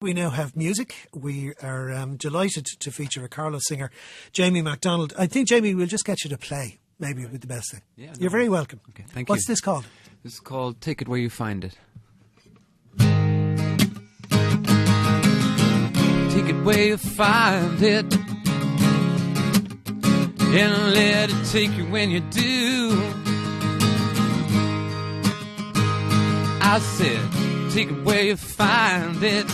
We now have music. We are delighted to feature a Carlow singer, Jamie MacDonald. I think, Jamie, we'll just get you to play. Maybe it would be the best thing. Yeah, You're very welcome. Okay, thank you. What's this called? This is called Take It Where You Find It. Take it where you find it, and let it take you when you do. I said, take it where you find it,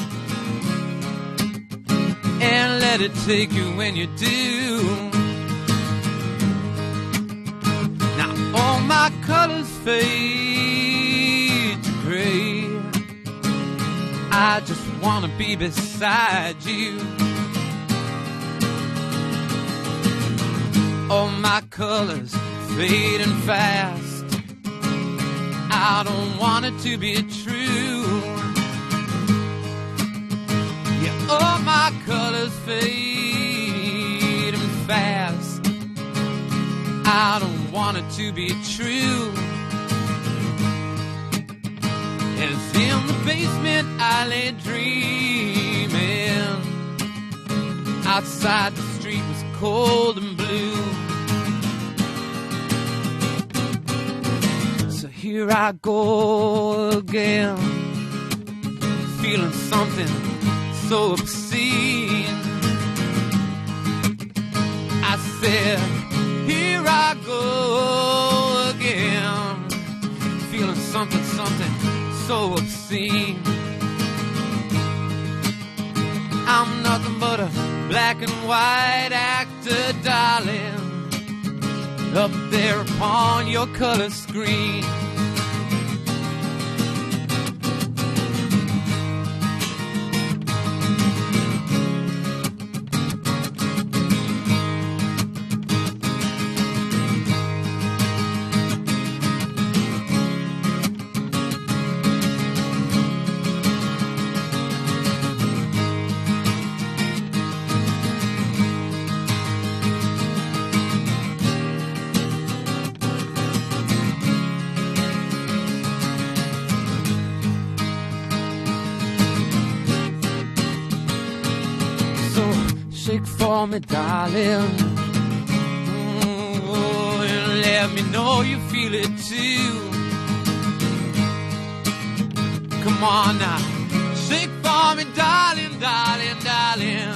and let it take you when you do. Now all my colors fade to gray. I just wanna be beside you. All my colors fading fast. I don't want it to be true. Yeah, all my colors fading fast. I don't want it to be true. And it's in the basement I lay dreaming. Outside the street was cold and blue. So here I go again, feeling something so obscene. I said, here I go again, feeling something so obscene. I'm nothing but a black and white actor, darling, up there upon your color screen. Shake for me, darling. Oh, and let me know you feel it too. Come on now, shake for me, darling, darling, darling.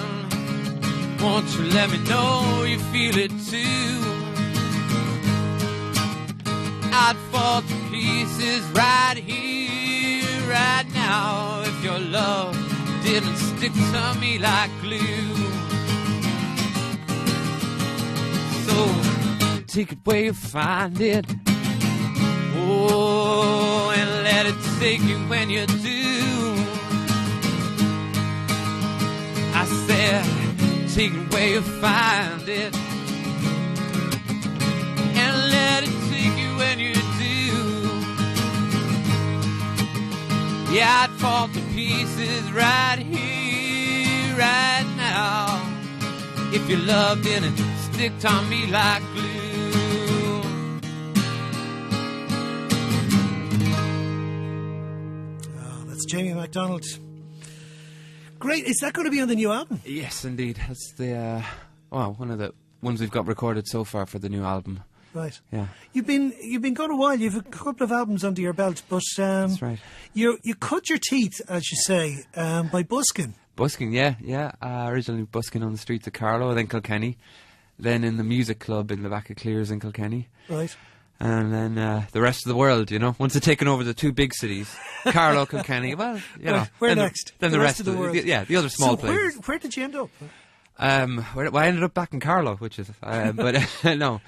Won't you let me know you feel it too? I'd fall to pieces right here, right now, if your love didn't stick to me like glue. So take it where you find it, oh, and let it take you when you do. I said, take it where you find it, and let it take you when you do. Yeah, I'd fall to pieces right here, right now, if your love didn't stick to me like glue. Oh, that's Jamie MacDonald. Great. Is that going to be on the new album? Yes, indeed. That's the one of the ones we've got recorded so far for the new album. Right. Yeah. You've been gone a while. You've a couple of albums under your belt, but that's right. You cut your teeth, as you say, by busking. Busking, yeah. Originally busking on the streets of Carlow and then Kilkenny. Then in the music club in the back of Clears in Kilkenny. Right. And then the rest of the world, you know. Once they've taken over the two big cities, Carlow, Kilkenny, well, you know. Where next? Then the rest of the world. The other small places. Where did you end up? Well, I ended up back in Carlow, which is... but no.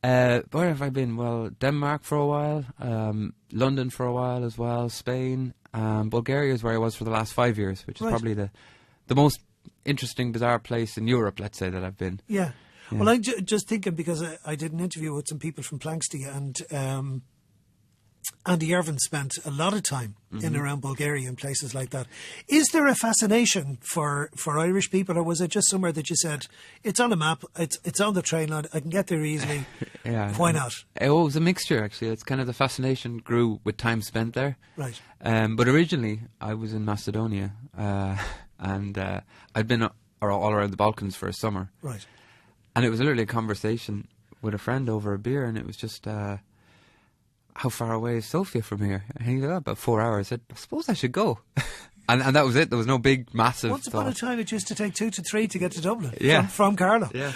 Where have I been? Well, Denmark for a while, London for a while as well, Spain, Bulgaria is where I was for the last 5 years, which is probably the most interesting, bizarre place in Europe, let's say, that I've been. Yeah. Well, I'm just thinking, because I did an interview with some people from Planksty, and Andy Irvin spent a lot of time in and around Bulgaria and places like that. Is there a fascination for Irish people, or was it just somewhere that you said, it's on a map, it's on the train line, I can get there easily, why not? It was a mixture, actually. It's kind of the fascination grew with time spent there. Right. But originally, I was in Macedonia. and I'd been all around the Balkans for a summer. Right. And it was literally a conversation with a friend over a beer, and it was just, how far away is Sofia from here? And he said, about 4 hours. I said, I suppose I should go. and that was it. There was no big, massive Once upon a time, it used to take 2 to 3 to get to Dublin from Carlow. Yeah,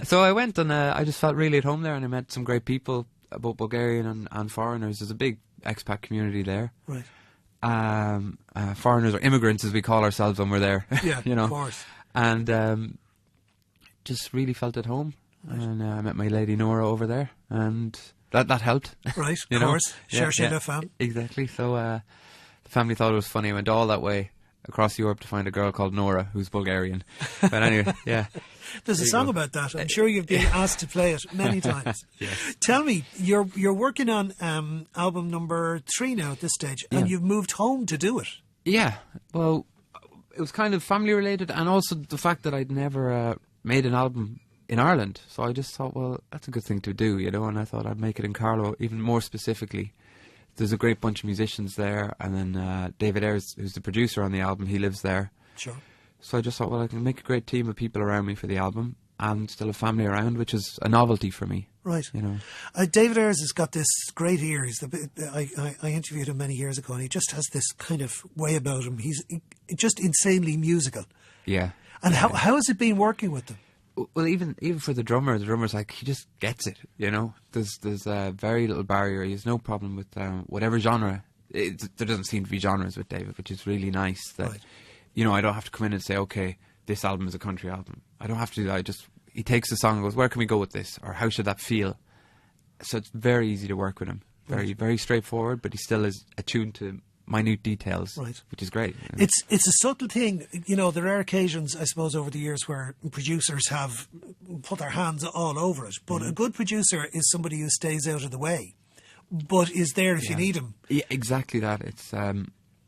so I went, and I just felt really at home there, and I met some great people, both Bulgarian and foreigners. There's a big expat community there. Right. Foreigners, or immigrants as we call ourselves when we're there. Yeah, you know. Of course. And just really felt at home. Right. And I met my lady Nora over there, and that helped. Right, of course. Cherchez la femme. Exactly. So the family thought it was funny. I went all that way across Europe to find a girl called Nora who's Bulgarian. But anyway, yeah. There's a song about that. I'm sure you've been asked to play it many times. Yes. Tell me, you're working on album number 3 now at this stage, and you've moved home to do it. Yeah. Well, it was kind of family related, and also the fact that I'd never made an album in Ireland. So I just thought, well, that's a good thing to do, you know, and I thought I'd make it in Carlow, even more specifically. There's a great bunch of musicians there, and then David Ayres, who's the producer on the album, he lives there. Sure. So I just thought, well, I can make a great team of people around me for the album, and still a family around, which is a novelty for me. Right. You know. David Ayres has got this great ear. I interviewed him many years ago, and he just has this kind of way about him. He's just insanely musical. Yeah. And how has it been working with them? Well, even for the drummer's like, he just gets it, you know. There's a very little barrier. He has no problem with whatever genre. There doesn't seem to be genres with David, which is really nice. That, right. You know, I don't have to come in and say, okay, this album is a country album. I don't have to do that. He takes the song and goes, where can we go with this? Or how should that feel? So it's very easy to work with him. Very, very straightforward, but he still is attuned to minute details, right, which is great. You know? It's a subtle thing. You know, there are occasions, I suppose, over the years where producers have put their hands all over it. But a good producer is somebody who stays out of the way, but is there if you need him. Yeah, exactly that.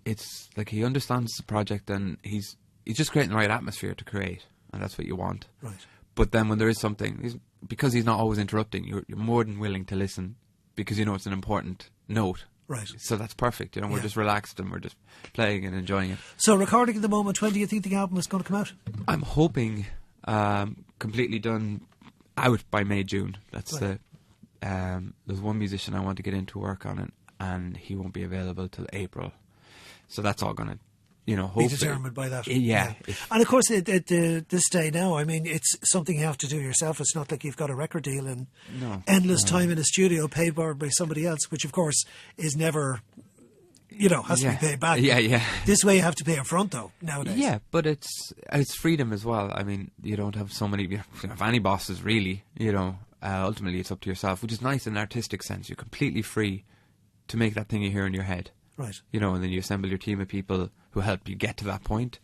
It's like he understands the project, and he's just creating the right atmosphere to create, and that's what you want. Right. But then when there is something, because he's not always interrupting, you're more than willing to listen, because you know it's an important note. Right. So that's perfect. You know, we're just relaxed and we're just playing and enjoying it. So recording at the moment, when do you think the album is going to come out? I'm hoping completely done out by May, June. That's there's one musician I want to get into work on it, and he won't be available till April. So that's all going to, you know, hopefully be determined by that. Yeah. And of course, at this day now, I mean, it's something you have to do yourself. It's not like you've got a record deal and endless time in a studio paid for by somebody else, which of course is never, you know, has to be paid back. Yeah. This way you have to pay up front though, nowadays. Yeah, but it's freedom as well. I mean, you don't have so many, you don't have any bosses really, you know. Ultimately it's up to yourself, which is nice in an artistic sense. You're completely free to make that thing you hear in your head. Right. You know, and then you assemble your team of people who help you get to that point.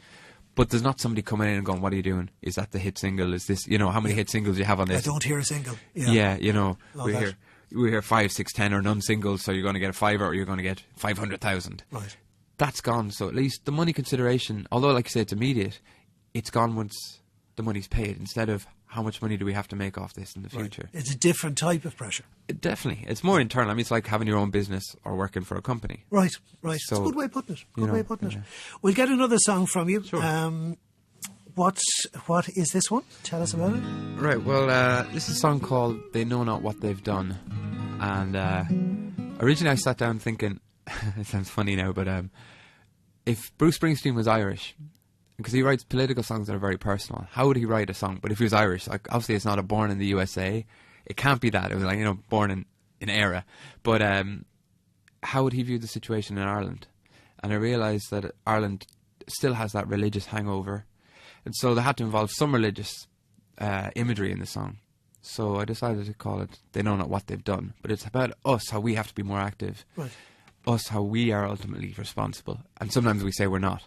But there's not somebody coming in and going, what are you doing? Is that the hit single? Is this, you know, how many hit singles you have on this? I don't hear a single. Yeah, you know, we hear 5, 6, 10 or none singles, so you're going to get a fiver or you're going to get 500,000. Right. That's gone. So at least the money consideration, although like you say, it's immediate, it's gone once the money's paid, instead of how much money do we have to make off this in the future. It's a different type of pressure. Definitely. It's more internal. I mean, it's like having your own business or working for a company. Right. So, it's a good way of putting it. Good way of putting it. Yeah. We'll get another song from you. Sure. What is this one? Tell us about it. Right, well, this is a song called They Know Not What They've Done. And originally I sat down thinking, it sounds funny now, but if Bruce Springsteen was Irish, because he writes political songs that are very personal, how would he write a song? But if he was Irish, like, obviously it's not a Born in the USA. It can't be that. It was like, you know, born in era. But how would he view the situation in Ireland? And I realised that Ireland still has that religious hangover. And so they had to involve some religious imagery in the song. So I decided to call it They Know Not What They've Done. But it's about us, how we have to be more active. Right. Us, how we are ultimately responsible. And sometimes we say we're not.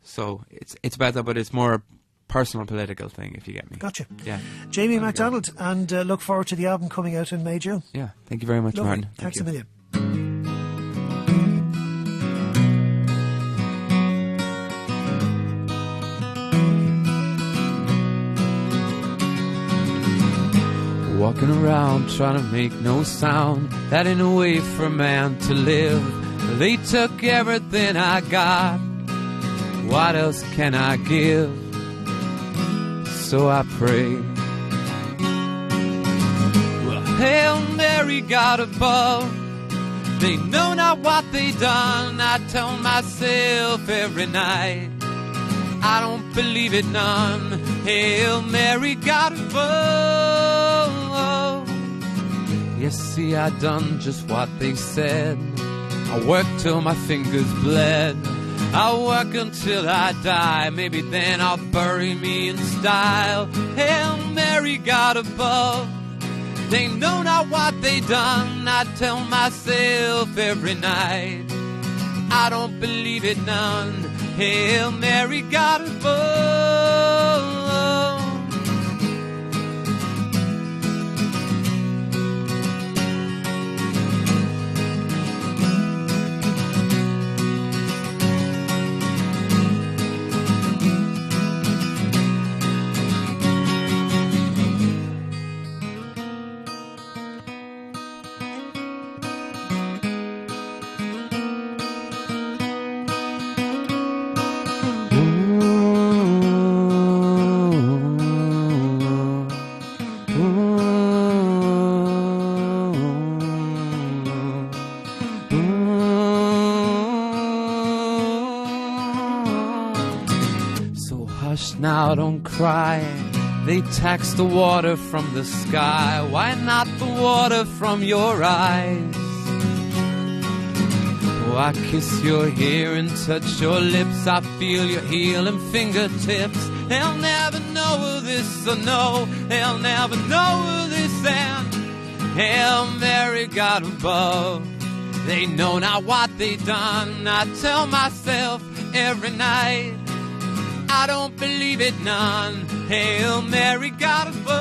So it's about that, but it's more a personal political thing, if you get me. Gotcha. Yeah. Jamie MacDonald, and look forward to the album coming out in May, June. Yeah. Thank you very much, Lovely. Martin. Thanks a million. Walking around trying to make no sound, that ain't a way for a man to live. They took everything I got. what else can I give? So I pray. Well, Hail Mary, God above, they know not what they done. I tell myself every night, I don't believe it none. Hail Mary, God above. Yes, see, I done just what they said. I worked till my fingers bled. I'll work until I die. Maybe then I'll bury me in style. Hail Mary, God above, they know not what they done. I tell myself every night, I don't believe it none. Hail Mary, God above. Now don't cry, they tax the water from the sky. Why not the water from your eyes? Oh, I kiss your hair and touch your lips, I feel your healing fingertips. They'll never know this or no, they'll never know this and Hail Mary, God above, they know not what they done. I tell myself every night, I don't believe it none. Hail Mary, God above.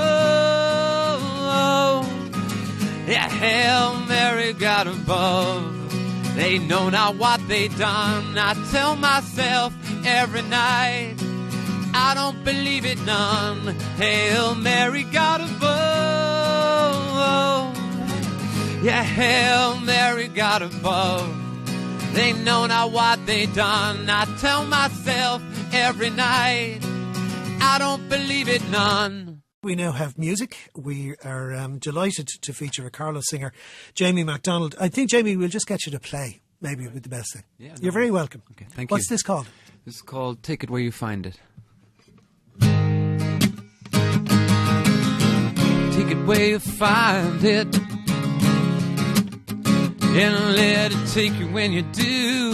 Yeah, Hail Mary, God above, they know not what they done. I tell myself every night, I don't believe it none. Hail Mary, God above. Yeah, Hail Mary, God above, they know not what they done. I tell myself every night, I don't believe it none. We now have music. We are delighted to feature a Carlow singer, Jamie MacDonald. I think, Jamie, we'll just get you to play. Maybe it would be the best thing. Yeah, You're very welcome. Okay, thank What's you. this called? This is called Take It Where You Find It. Take it where you find it, and let it take you when you do.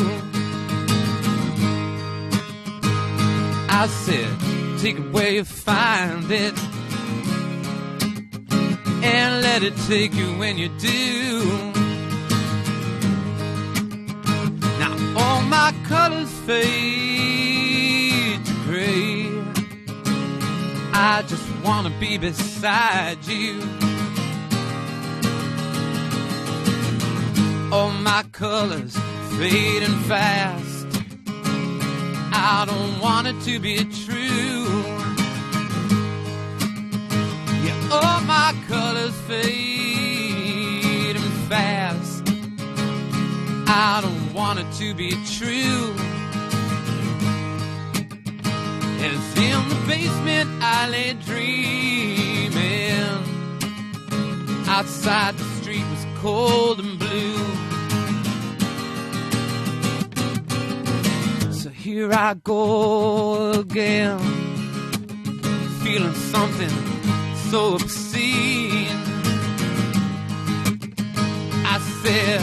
I said, take it where you find it, and let it take you when you do. Now all my colors fade to gray, I just wanna be beside you. All my colors fading fast, I don't want it to be true. Yeah, all my colors fading fast, I don't want it to be true. As in the basement I lay dreaming, outside the street was cold and blue. So here I go again, feeling something so obscene. I said,